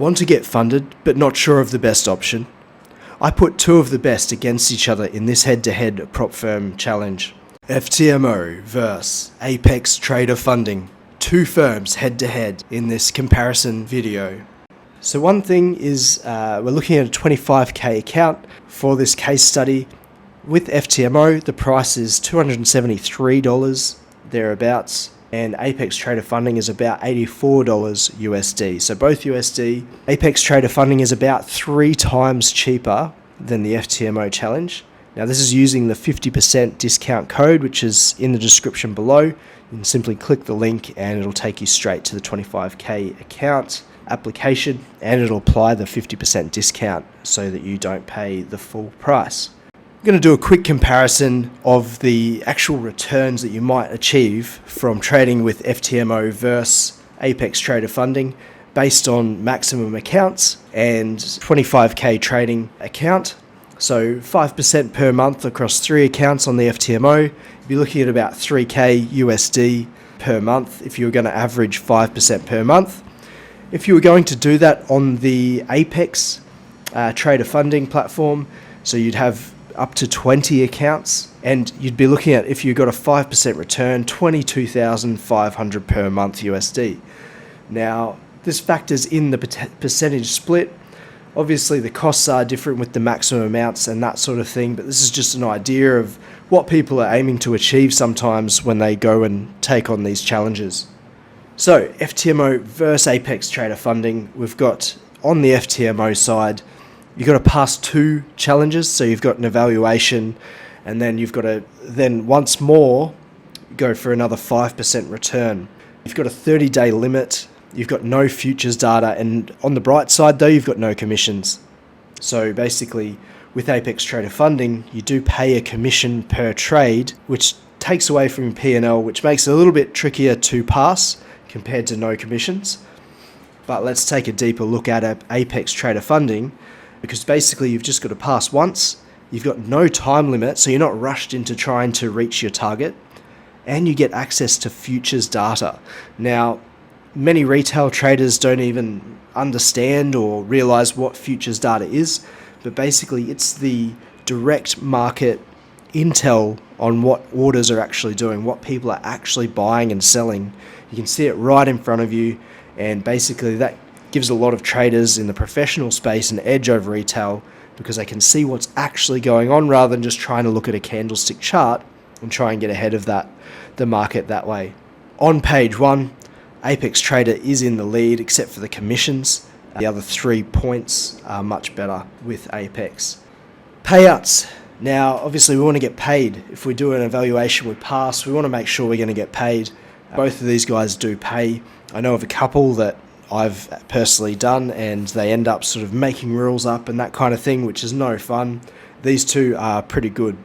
Want to get funded, but not sure of the best option? I put two of the best against each other in this head-to-head prop firm challenge. FTMO vs Apex Trader Funding. Two firms head-to-head in this comparison video. So one thing is we're looking at a 25k account for this case study. With FTMO, the price is $273 thereabouts, and Apex Trader Funding is about $84 USD. So both USD. Apex Trader Funding is about 3 times cheaper than the FTMO challenge. Now this is using the 50% discount code, which is in the description below. You can simply click the link and it'll take you straight to the 25k account application, and it'll apply the 50% discount so that you don't pay the full price. I'm going to do a quick comparison of the actual returns that you might achieve from trading with FTMO versus Apex Trader Funding based on maximum accounts and 25k trading account. So 5% per month across 3 accounts on the FTMO, you'd be looking at about 3k USD per month if you were going to average 5% per month. If you were going to do that on the Apex Trader Funding platform, so you'd have up to 20 accounts, and you'd be looking at, if you got a 5% return, 22,500 per month USD. Now, this factors in the percentage split. Obviously, the costs are different with the maximum amounts and that sort of thing, but this is just an idea of what people are aiming to achieve sometimes when they go and take on these challenges. So, FTMO versus Apex Trader Funding, we've got on the FTMO side, you've got to pass 2 challenges. So you've got an evaluation, and then you've got to then once more go for another 5% return. You've got a 30-day limit. You've got no futures data, and on the bright side though, you've got no commissions. So basically with Apex Trader Funding, you do pay a commission per trade, which takes away from your P&L, which makes it a little bit trickier to pass compared to no commissions. But let's take a deeper look at Apex Trader Funding, because basically you've just got to pass once, you've got no time limit, so you're not rushed into trying to reach your target, and you get access to futures data. Now, many retail traders don't even understand or realize what futures data is, but basically it's the direct market intel on what orders are actually doing, what people are actually buying and selling. You can see it right in front of you, and basically that gives a lot of traders in the professional space an edge over retail, because they can see what's actually going on rather than just trying to look at a candlestick chart and try and get ahead of the market that way. On page 1, Apex Trader is in the lead except for the commissions. The other 3 points are much better with Apex. Payouts. Now, obviously we want to get paid. If we do an evaluation, we pass, we want to make sure we're going to get paid. Both of these guys do pay. I know of a couple that I've personally done, and they end up sort of making rules up and that kind of thing, which is no fun. These two are pretty good.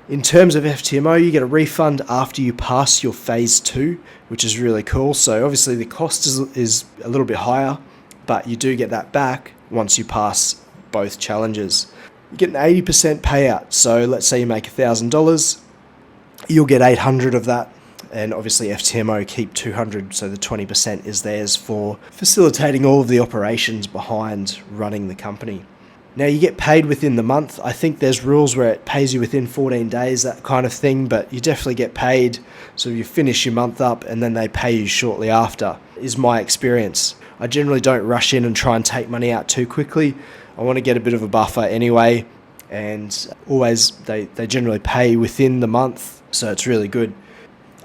In terms of FTMO, you get a refund after you pass your phase 2, which is really cool. So obviously the cost is a little bit higher, but you do get that back once you pass both challenges. You get an 80% payout. So let's say you make $1,000, you'll get 800 of that. And obviously FTMO keep 200, so the 20% is theirs for facilitating all of the operations behind running the company. Now you get paid within the month. I think there's rules where it pays you within 14 days, that kind of thing, but you definitely get paid. So you finish your month up and then they pay you shortly after, is my experience. I generally don't rush in and try and take money out too quickly. I want to get a bit of a buffer anyway, and always they generally pay within the month, so it's really good.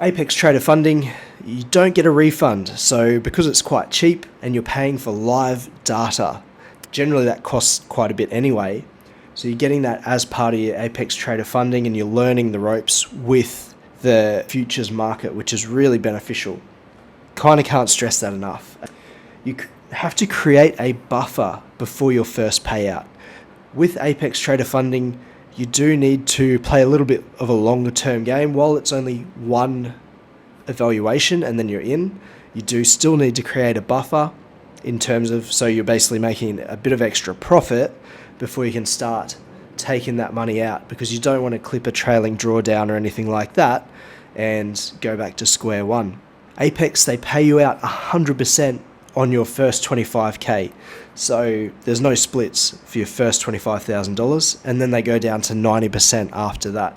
Apex Trader Funding, you don't get a refund, so because it's quite cheap and you're paying for live data, generally that costs quite a bit anyway, so you're getting that as part of your Apex Trader Funding, and you're learning the ropes with the futures market, which is really beneficial. Kind of can't stress that enough. You have to create a buffer before your first payout. With Apex Trader Funding, you do need to play a little bit of a longer term game. While it's only one evaluation and then you're in, you do still need to create a buffer in terms of, so you're basically making a bit of extra profit before you can start taking that money out, because you don't want to clip a trailing drawdown or anything like that and go back to square one. Apex, they pay you out 100% on your first 25k. So there's no splits for your first $25,000, and then they go down to 90% after that.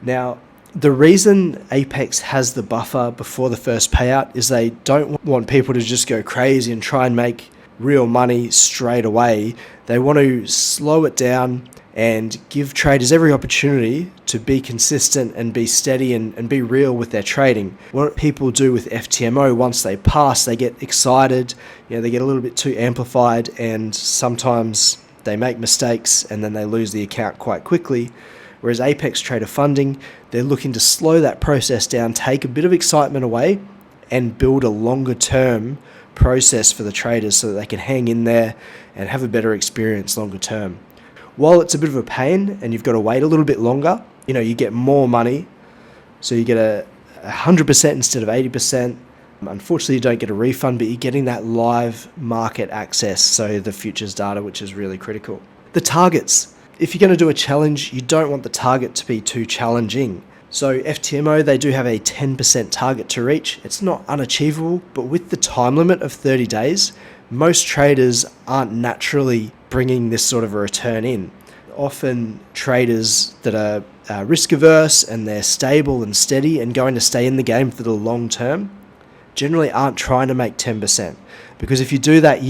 Now, the reason Apex has the buffer before the first payout is they don't want people to just go crazy and try and make real money straight away. They want to slow it down and give traders every opportunity to be consistent and be steady and be real with their trading. What people do with FTMO, once they pass, they get excited, they get a little bit too amplified, and sometimes they make mistakes and then they lose the account quite quickly. Whereas Apex Trader Funding, they're looking to slow that process down, take a bit of excitement away, and build a longer term process for the traders so that they can hang in there and have a better experience longer term. While it's a bit of a pain and you've got to wait a little bit longer, you get more money. So you get 100% instead of 80%. Unfortunately, you don't get a refund, but you're getting that live market access, so the futures data, which is really critical. The targets. If you're going to do a challenge, you don't want the target to be too challenging. So FTMO, they do have a 10% target to reach. It's not unachievable, but with the time limit of 30 days, most traders aren't naturally bringing this sort of a return in. Often traders that are risk averse and they're stable and steady and going to stay in the game for the long term generally aren't trying to make 10%, because if you do that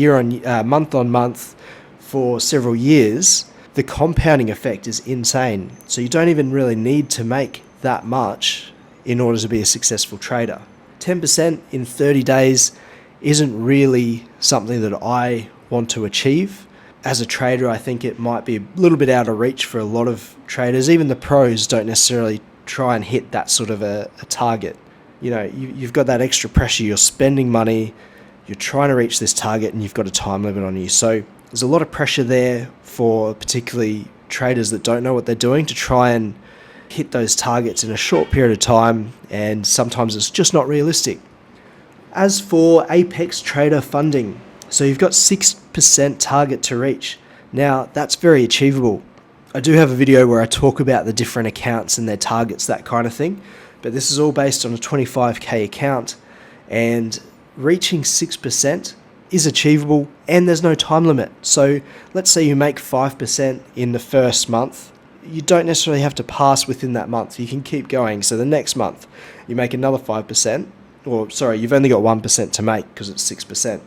month on month for several years, the compounding effect is insane. So you don't even really need to make that much in order to be a successful trader. 10% in 30 days isn't really something that I want to achieve. As a trader, I think it might be a little bit out of reach for a lot of traders. Even the pros don't necessarily try and hit that sort of a target. You've got that extra pressure, you're spending money, you're trying to reach this target, and you've got a time limit on you. So there's a lot of pressure there for particularly traders that don't know what they're doing to try and hit those targets in a short period of time, and sometimes it's just not realistic. As for Apex Trader Funding, so you've got 6% target to reach. Now, that's very achievable. I do have a video where I talk about the different accounts and their targets, that kind of thing, but this is all based on a 25k account, and reaching 6% is achievable, and there's no time limit. So let's say you make 5% in the first month. You don't necessarily have to pass within that month. You can keep going. So the next month you make another 5%, you've only got 1% to make because it's 6%.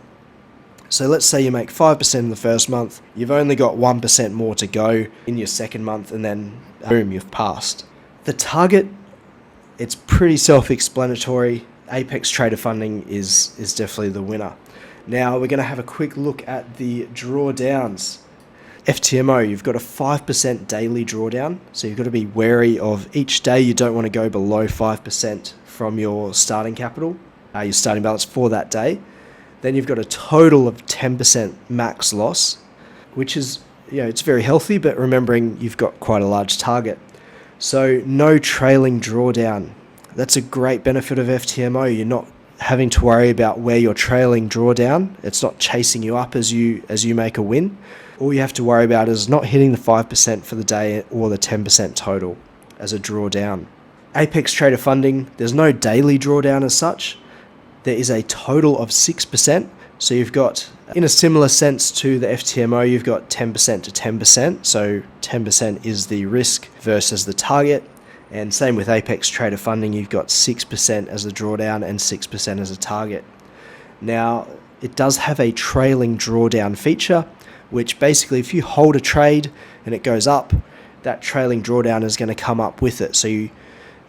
So let's say you make 5% in the first month, you've only got 1% more to go in your second month, and then boom, you've passed. The target, it's pretty self-explanatory. Apex Trader Funding is definitely the winner. Now we're going to have a quick look at the drawdowns. FTMO, you've got a 5% daily drawdown, so you've got to be wary of each day. You don't want to go below 5% from your starting capital, your starting balance for that day. Then you've got a total of 10% max loss, which is, it's very healthy, but remembering you've got quite a large target. So no trailing drawdown. That's a great benefit of FTMO. You're not having to worry about where you're trailing drawdown. It's not chasing you up as you make a win. All you have to worry about is not hitting the 5% for the day or the 10% total as a drawdown. Apex Trader Funding, there's no daily drawdown as such. There is a total of 6%. So you've got, in a similar sense to the FTMO, you've got 10% to 10%. So 10% is the risk versus the target. And same with Apex Trader Funding, you've got 6% as a drawdown and 6% as a target. Now, it does have a trailing drawdown feature, which basically if you hold a trade and it goes up, that trailing drawdown is going to come up with it. So you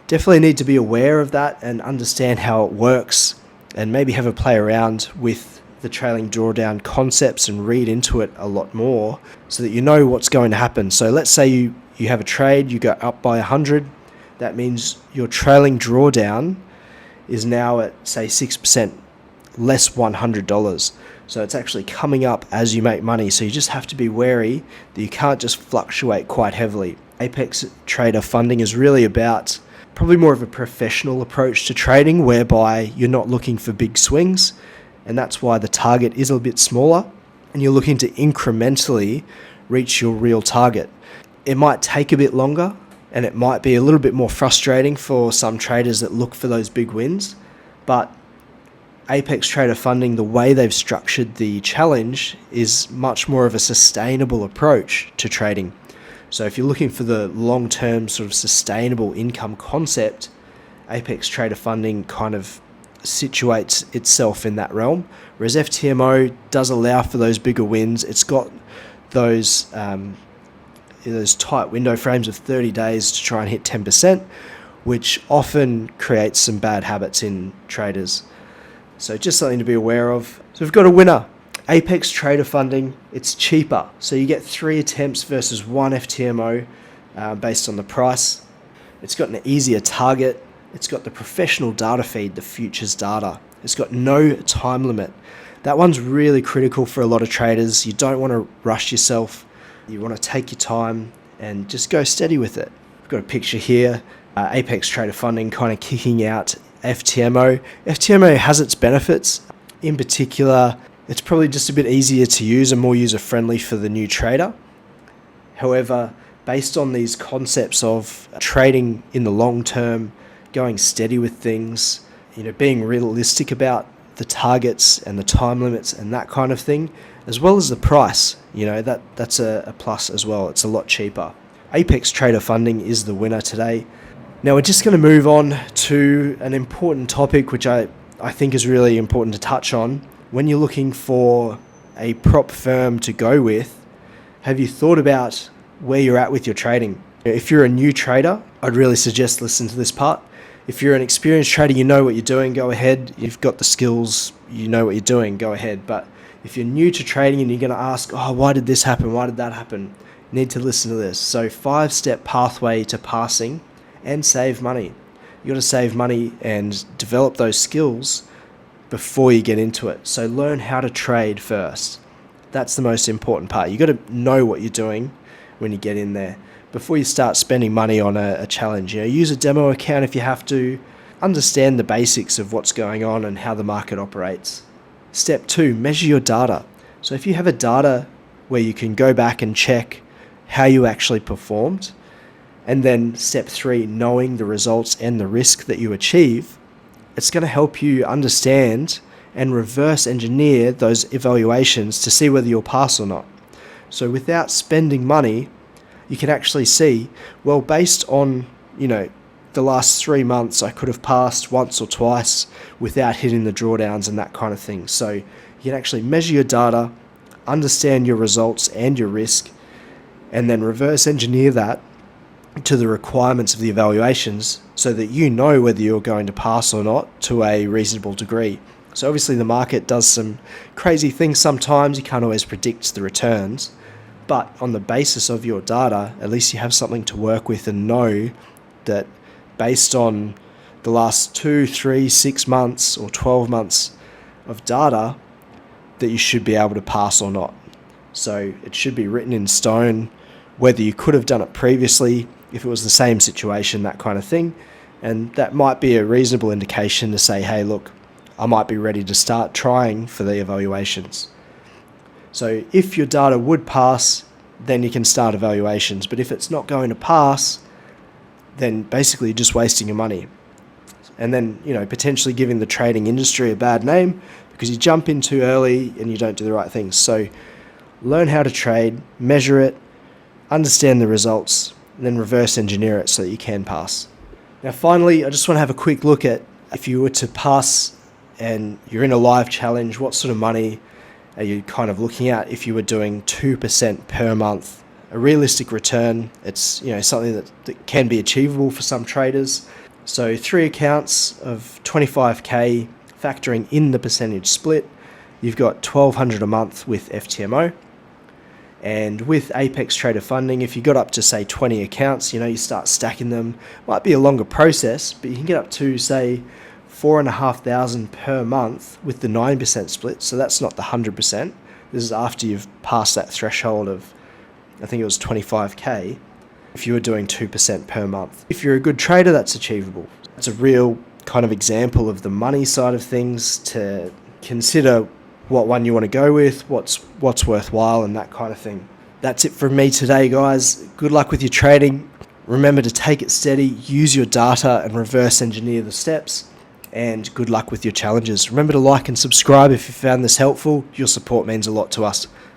definitely need to be aware of that and understand how it works, and maybe have a play around with the trailing drawdown concepts and read into it a lot more so that you know what's going to happen. So let's say you have a trade, you go up by 100. That means your trailing drawdown is now at, say, 6% less $100. So it's actually coming up as you make money. So you just have to be wary that you can't just fluctuate quite heavily. Apex Trader Funding is really about probably more of a professional approach to trading, whereby you're not looking for big swings, and that's why the target is a bit smaller, and you're looking to incrementally reach your real target. It might take a bit longer, and it might be a little bit more frustrating for some traders that look for those big wins, but Apex Trader Funding, the way they've structured the challenge is much more of a sustainable approach to trading. So if you're looking for the long-term sort of sustainable income concept, Apex Trader Funding kind of situates itself in that realm, whereas FTMO does allow for those bigger wins. It's got those tight window frames of 30 days to try and hit 10%, which often creates some bad habits in traders. So just something to be aware of. So we've got a winner, Apex Trader Funding. It's cheaper, so you get 3 attempts versus 1 FTMO based on the price. It's got an easier target. It's got the professional data feed, the futures data. It's got no time limit. That one's really critical for a lot of traders. You don't want to rush yourself. You want to take your time and just go steady with it. I've got a picture here, Apex Trader Funding kind of kicking out FTMO. FTMO has its benefits. In particular, it's probably just a bit easier to use and more user-friendly for the new trader. However, based on these concepts of trading in the long term, going steady with things, being realistic about the targets and the time limits and that kind of thing, as well as the price, that's a plus as well. It's a lot cheaper. Apex Trader Funding is the winner today. Now we're just going to move on to an important topic which I think is really important to touch on. When you're looking for a prop firm to go with, have you thought about where you're at with your trading? If you're a new trader, I'd really suggest listen to this part. If you're an experienced trader, you know what you're doing, go ahead. You've got the skills, you know what you're doing, go ahead. But if you're new to trading and you're going to ask, why did this happen? Why did that happen? You need to listen to this. So 5-step pathway to passing and save money. You got to save money and develop those skills before you get into it. So learn how to trade first. That's the most important part. You got to know what you're doing when you get in there before you start spending money on a challenge. Use a demo account if you have to. Understand the basics of what's going on and how the market operates. Step 2, measure your data. So if you have a data where you can go back and check how you actually performed, and then step 3, knowing the results and the risk that you achieve, it's going to help you understand and reverse engineer those evaluations to see whether you'll pass or not. So without spending money, you can actually see, well, based on, the last 3 months, I could have passed once or twice without hitting the drawdowns and that kind of thing. So you can actually measure your data, understand your results and your risk, and then reverse engineer that to the requirements of the evaluations so that you know whether you're going to pass or not to a reasonable degree. So obviously the market does some crazy things sometimes. You can't always predict the returns, but on the basis of your data, at least you have something to work with and know that based on the last 2, 3, 6 months or 12 months of data that you should be able to pass or not. So it should be written in stone whether you could have done it previously, if it was the same situation, that kind of thing. And that might be a reasonable indication to say, hey, look, I might be ready to start trying for the evaluations. So if your data would pass, then you can start evaluations. But if it's not going to pass, then basically you're just wasting your money. And then, potentially giving the trading industry a bad name because you jump in too early and you don't do the right things. So learn how to trade, measure it, understand the results, and then reverse engineer it so that you can pass. Now finally, I just want to have a quick look at if you were to pass and you're in a live challenge, what sort of money are you kind of looking at if you were doing 2% per month? A realistic return. It's something that can be achievable for some traders. So 3 accounts of 25k, factoring in the percentage split, you've got $1,200 a month with FTMO. And with Apex Trader Funding, if you got up to say 20 accounts, you start stacking them. Might be a longer process, but you can get up to say $4,500 per month with the 9% split. So that's not the 100%. This is after you've passed that threshold of, I think it was 25k. If you were doing 2% per month, if you're a good trader, that's achievable. It's a real kind of example of the money side of things to consider what one you want to go with, what's worthwhile and that kind of thing. That's it from me today, guys. Good luck with your trading. Remember to take it steady, use your data and reverse engineer the steps. and good luck with your challenges. Remember to like and subscribe if you found this helpful. Your support means a lot to us.